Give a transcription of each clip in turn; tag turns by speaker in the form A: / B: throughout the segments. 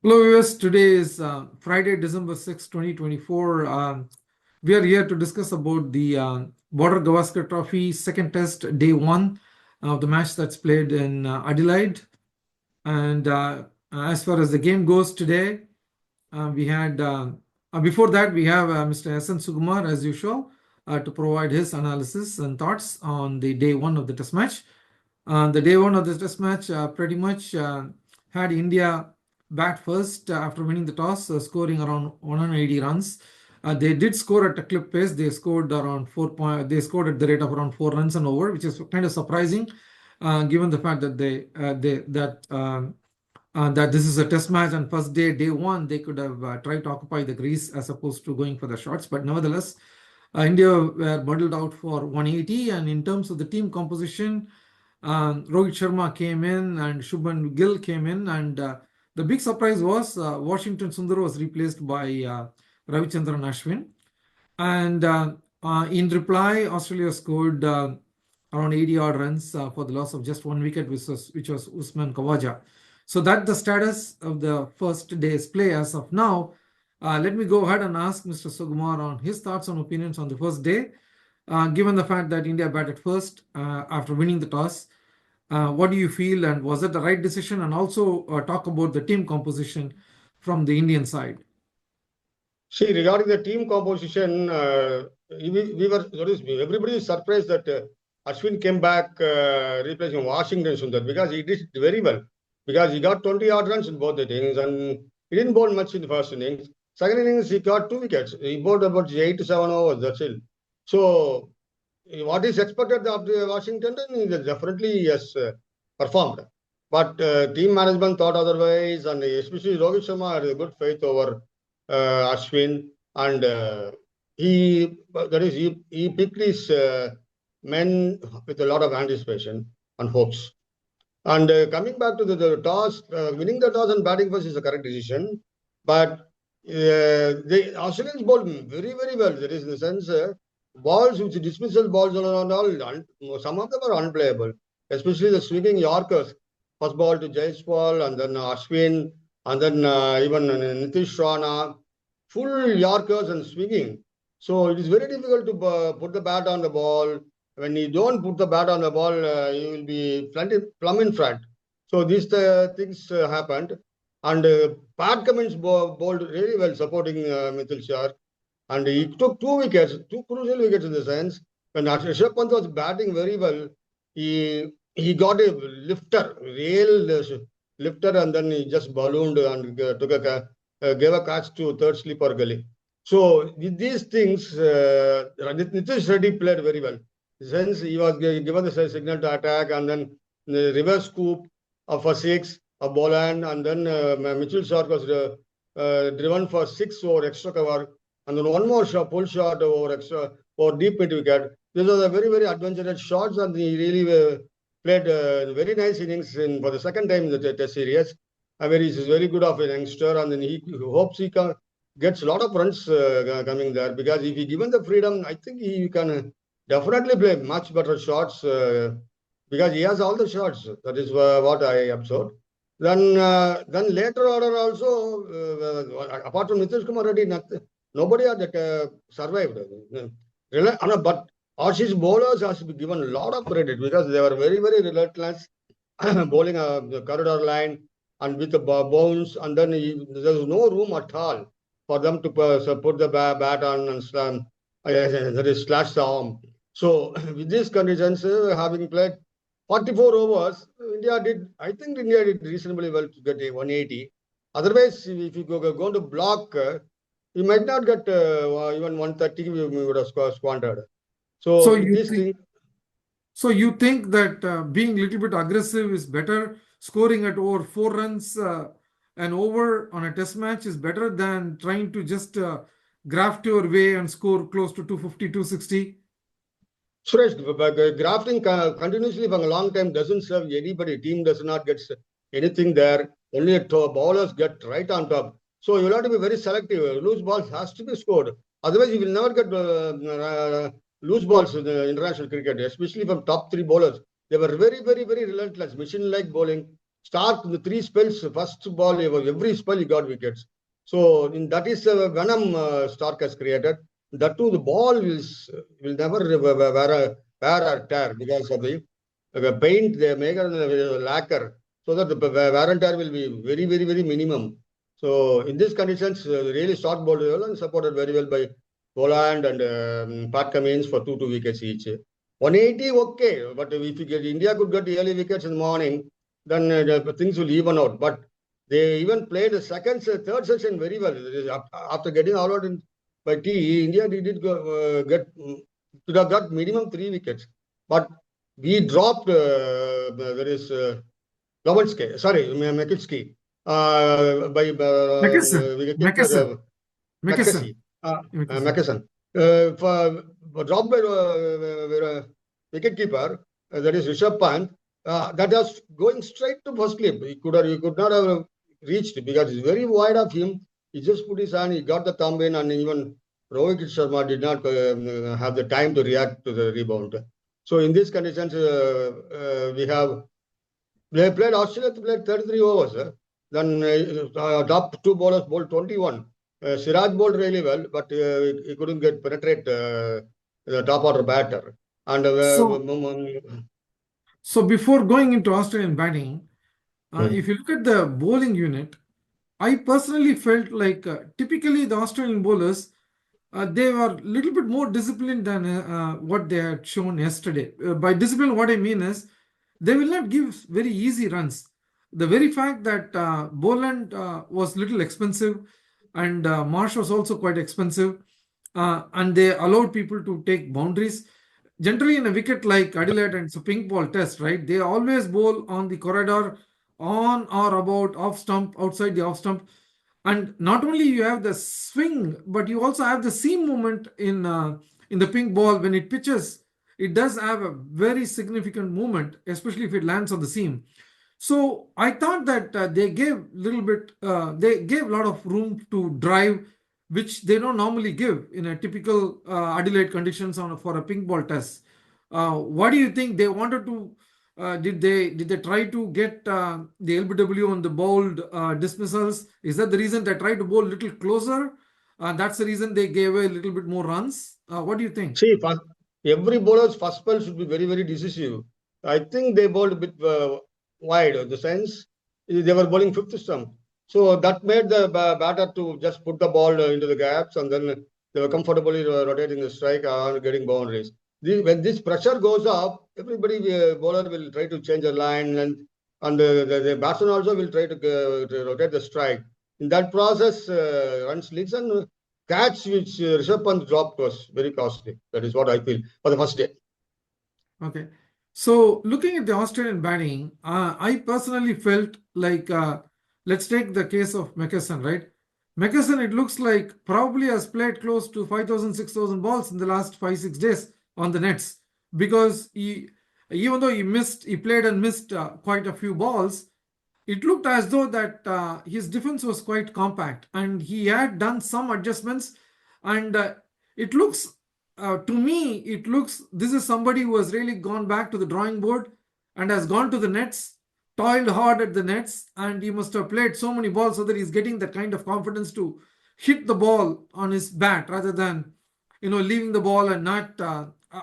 A: Hello, viewers. Today is Friday, December 6, 2024. We are here to discuss about the Border Gavaskar Trophy second test, day one of the match that's played in Adelaide. And as far as the game goes today, we had before that we have Mr. S.N. Sukumar as usual to provide his analysis and thoughts on the day one of the test match. The day one of the test match pretty much had India bat first after winning the toss, scoring around 180 runs. They did score at a clip pace. They scored around 4 point. They scored at the rate of around 4 runs an over, which is kind of surprising, given the fact that that this is a test match and first day one, they could have tried to occupy the crease as opposed to going for the shots. But nevertheless, India were bundled out for 180. And in terms of the team composition, Rohit Sharma came in and Shubman Gill came in. And the big surprise was Washington Sundar was replaced by Ravichandran Ashwin. And in reply, Australia scored around 80 odd runs for the loss of just one wicket, which was Usman Khawaja. So that's the status of the first day's play as of now. Let me go ahead and ask Mr. Sukumar on his thoughts and opinions on the first day. Given the fact that India batted first after winning the toss, what do you feel, and was it the right decision? And also talk about the team composition from the Indian side.
B: See, regarding the team composition, everybody is surprised that Ashwin came back replacing Washington Sundar because he did very well. Because he got 20 odd runs in both the innings and he didn't bowl much in the first innings. Second innings, he got 2 wickets. He bowled about 8 to 7 overs, that's it. So, what is expected of Washington, he definitely has performed. But team management thought otherwise, and especially Rohit Sharma had a good faith over Ashwin, and he picked his men with a lot of anticipation and hopes. And coming back to the toss, winning the toss and batting first is the correct decision. But the Australians bowled very, very well. There is in the sense balls which dismissal balls and all, some of them are unplayable, especially the swinging Yorkers. First ball to Jaiswal and then Ashwin and then even Nitish Rana, full Yorkers and swinging. So it is very difficult to put the bat on the ball. When you don't put the bat on the ball, you will be plumb in front. So these things happened. And Pat Cummins bowled really well, supporting Mithil Starc. And he took 2 wickets, 2 crucial wickets in the sense. When Rishabh Pant was batting very well, he got a real lifter, and then he just ballooned and gave a catch to third slipper gully. So with these things, Nitish Reddy played very well. Since he was given the signal to attack, and then the reverse scoop for 6 of Boland, and then Mitchell Starc was driven for 6 over extra cover, and then one more pull shot over extra or deep mid wicket. These are the very, very adventurous shots, and he really played very nice innings for the second time in the test series. I mean, he's very good of a youngster, and then he hopes he gets a lot of runs coming there, because if he given the freedom, I think he can definitely play much better shots because he has all the shots. That is what I observed. Then later order also, apart from Nitish Kumar Reddy, nobody had survived. But Ashish bowlers has been given a lot of credit because they were very, very relentless, bowling the corridor line and with the bounce, and then there's no room at all for them to put the bat on and slash the arm. So with these conditions, having played 44 overs, I think India did reasonably well to get a 180. Otherwise, if you go to block, you might not get even 130, we would have squandered. So
A: you think that being a little bit aggressive is better, scoring at over 4 runs and over on a test match is better than trying to just graft your way and score close to 250, 260?
B: Suresh, grafting continuously for a long time doesn't serve anybody. Team does not get anything there. Only bowlers get right on top. So you'll have to be very selective. Loose balls has to be scored. Otherwise, you will never get loose balls in the international cricket, especially from top 3 bowlers. They were very, very, very relentless, machine-like bowling. Starc in the 3 spells, first ball, every spell he got wickets. So that is a venom Starc has created. That too, the ball will never wear or tear because of the paint they make on the lacquer, so that the wear and tear will be very, very, very minimum. So in these conditions, really Starc bowled well and supported very well by Poland and Pat Cummins for two wickets each. 180, okay, but if you get India could get early wickets in the morning, then things will even out. But they even played the second, third session very well. After getting all out by T, India did could have got minimum 3 wickets. But we dropped, there is Gavaskar, sorry, McSweeney, by
A: McKesson. McKesson. McKesson.
B: McKessie, McKesson. Dropped by wicket keeper, that is Rishabh Pant, that was going straight to first clip. He could not have reached because it's very wide of him. He just put his hand, he got the thumb in, and even Rohit Sharma did not have the time to react to the rebound. So in these conditions, they played Australia played 33 overs. Then top 2 bowlers bowled 21. Siraj bowled really well, but he couldn't penetrate the top order batter. And
A: So before going into Australian batting,
B: Hmm.
A: if you look at the bowling unit, I personally felt like typically the Australian bowlers, they were a little bit more disciplined than what they had shown yesterday. By discipline, what I mean is they will not give very easy runs. The very fact that Boland was little expensive and Marsh was also quite expensive, and they allowed people to take boundaries. Generally, in a wicket like Adelaide and it's a pink ball test, right? They always bowl on the corridor, on or about off stump, outside the off stump. And not only you have the swing, but you also have the seam movement in the pink ball when it pitches. It does have a very significant movement, especially if it lands on the seam. So I thought that they gave a lot of room to drive, which they don't normally give in a typical Adelaide conditions for a pink ball test. What do you think they wanted to? Did they try to get the LBW on the bowled dismissals? Is that the reason they tried to bowl a little closer? That's the reason they gave a little bit more runs. What do you think?
B: See, every bowler's first spell should be very, very decisive. I think they bowled a bit wide in the sense they were bowling fifth stump. So that made the batter to just put the ball into the gaps, and then they were comfortably rotating the strike and getting boundaries. When this pressure goes up, everybody bowler will try to change the line, and the batsman also will try to rotate the strike. In that process, runs leaks and catch which Rishabh Pant dropped was very costly. That is what I feel for the first day.
A: Okay. So looking at the Australian batting, I personally felt like let's take the case of McKesson, right? McKesson, it looks like probably has played close to 5,000, 6,000 balls in the last 5, 6 days on the nets because even though he played and missed quite a few balls, it looked as though that his defense was quite compact and he had done some adjustments. And it looks, to me, this is somebody who has really gone back to the drawing board and has gone to the nets, toiled hard at the nets, and he must have played so many balls so that he's getting that kind of confidence to hit the ball on his bat rather than, leaving the ball and not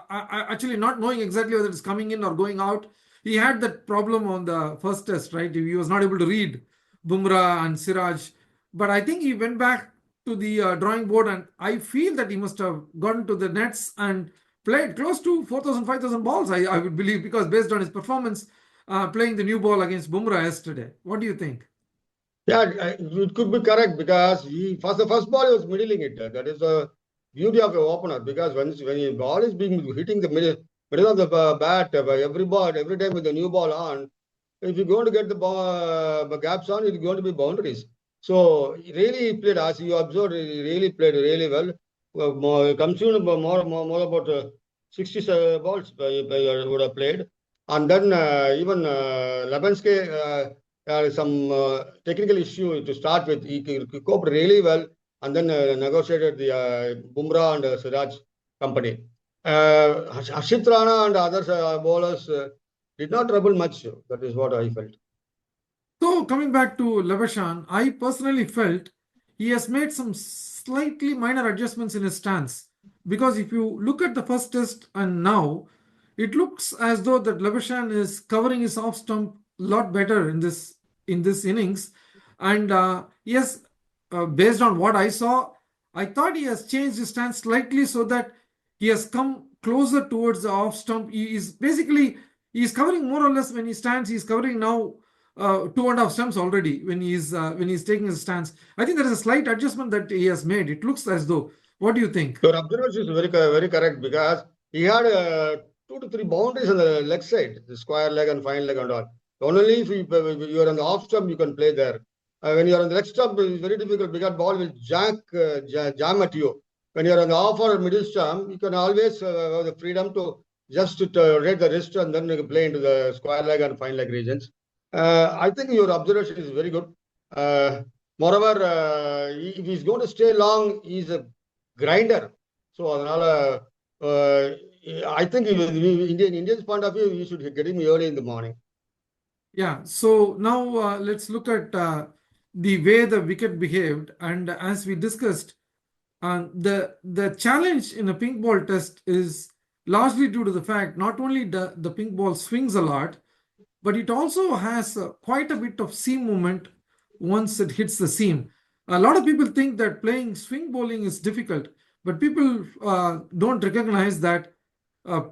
A: actually not knowing exactly whether it's coming in or going out. He had that problem on the first test, right? He was not able to read Bumrah and Siraj. But I think he went back to the drawing board, and I feel that he must have gone to the nets and played close to 4,000, 5,000 balls, I would believe, because based on his performance playing the new ball against Bumrah yesterday. What do you think?
B: Yeah, it could be correct because the first ball he was middling it. That is the beauty of an opener because when the ball is being hitting the middle of the bat by every time with the new ball on, if you're going to get the gaps on, it's going to be boundaries. So he really played, as you observed, he really played really well. Consumed more about 60 balls would have played. And then even Labuschagne some technical issue to start with. He coped really well and then negotiated the Bumrah and Siraj company. Harshit Rana and other bowlers did not trouble much. That is what I felt.
A: coming back to Labuschagne, I personally felt he has made some slightly minor adjustments in his stance. Because if you look at the first test and now, it looks as though that Labuschagne is covering his off stump a lot better in this innings. And yes, based on what I saw, I thought he has changed his stance slightly so that he has come closer towards the off stump. He is covering more or less when he stands. He's covering now 2.5 stumps already when he's taking his stance. I think there is a slight adjustment that he has made. It looks as though. What do you think?
B: Your observation is very correct because he had 2 to 3 boundaries on the leg side, the square leg and fine leg and all. Only if you are on the off stump, you can play there. When you are on the leg stump, it's very difficult because ball will jam at you. When you are on the off or middle stump, you can always have the freedom to just rotate the wrist and then you can play into the square leg and fine leg regions. I think your observation is very good. Moreover, if he's going to stay long, he's a grinder. So I think Indian's point of view, we should get him early in the morning.
A: Yeah. So now let's look at the way the wicket behaved. And as we discussed, the challenge in a pink ball test is largely due to the fact not only the pink ball swings a lot, but it also has quite a bit of seam movement once it hits the seam. A lot of people think that playing swing bowling is difficult, but people don't recognize that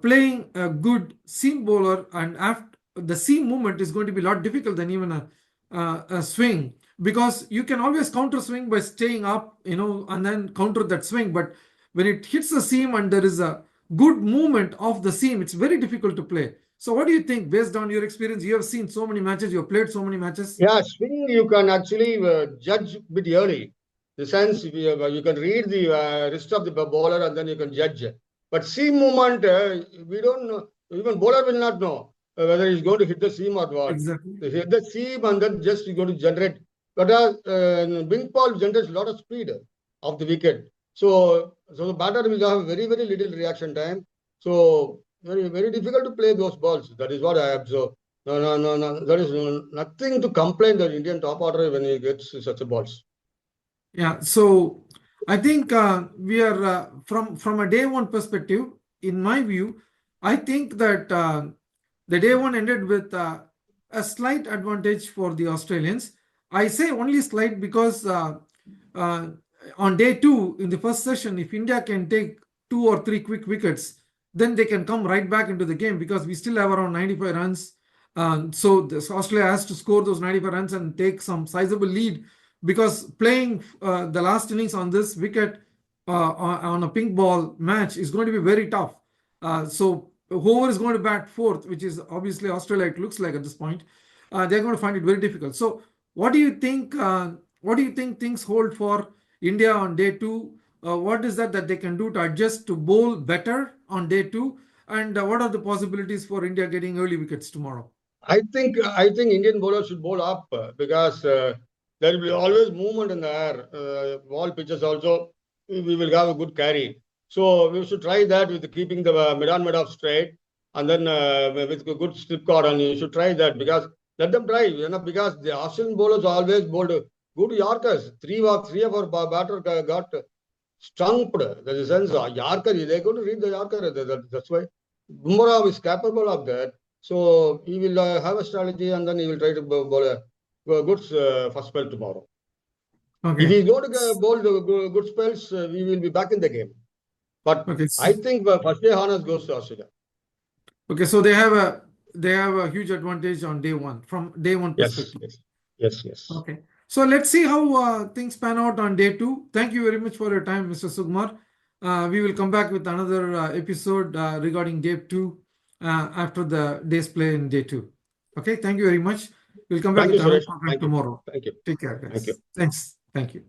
A: playing a good seam bowler and after the seam movement is going to be a lot difficult than even a swing, because you can always counter swing by staying up, and then counter that swing. But when it hits the seam and there is a good movement of the seam, it's very difficult to play. So what do you think based on your experience? You have seen so many matches, you have played so many matches.
B: Yeah, swing you can actually judge a bit early. In the sense, you can read the wrist of the bowler and then you can judge. But seam movement, we don't know. Even bowler will not know whether he's going to hit the seam or what.
A: Exactly.
B: He hit the seam and then just he's going to generate. But pink ball generates a lot of speed of the wicket. So the batter will have very, very little reaction time. So very, very difficult to play those balls. That is what I observe. No. There is nothing to complain the Indian top order when he gets such balls.
A: Yeah. So I think we are from a day one perspective. In my view, I think that the day one ended with a slight advantage for the Australians. I say only slight because on day two in the first session, if India can take 2 or 3 quick wickets, then they can come right back into the game because we still have around 95 runs. So Australia has to score those 95 runs and take some sizable lead, because playing the last innings on this wicket on a pink ball match is going to be very tough. So whoever is going to bat fourth, which is obviously Australia, it looks like at this point, they're going to find it very difficult. So what do you think? What do you think things hold for India on day two? What is that they can do to adjust to bowl better on day two? And what are the possibilities for India getting early wickets tomorrow?
B: I think Indian bowlers should bowl up because there will be always movement in the air. All pitches also, we will have a good carry. So we should try that with keeping the mid-off straight, and then with a good slip cord, and you should try that because let them try. Because the Australian bowlers always bowled good Yorkers. Three of our batter got stumped. There's a sense of Yorker. They're going to read the Yorker. That's why Bumrah is capable of that. So he will have a strategy and then he will try to bowl a good first spell tomorrow.
A: Okay.
B: If he's going to bowl the good spells, we will be back in the game. But okay. I think first day honors goes to Australia.
A: Okay, so they have a huge advantage on day one from day one perspective.
B: Yes.
A: Okay. So let's see how things pan out on day two. Thank you very much for your time, Mr. Sukumar. We will come back with another episode regarding day two after the day's play in day two. Okay, thank you very much. We'll come back with another program tomorrow.
B: Thank you.
A: Take care, guys.
B: Thank you.
A: Thanks. Thank you.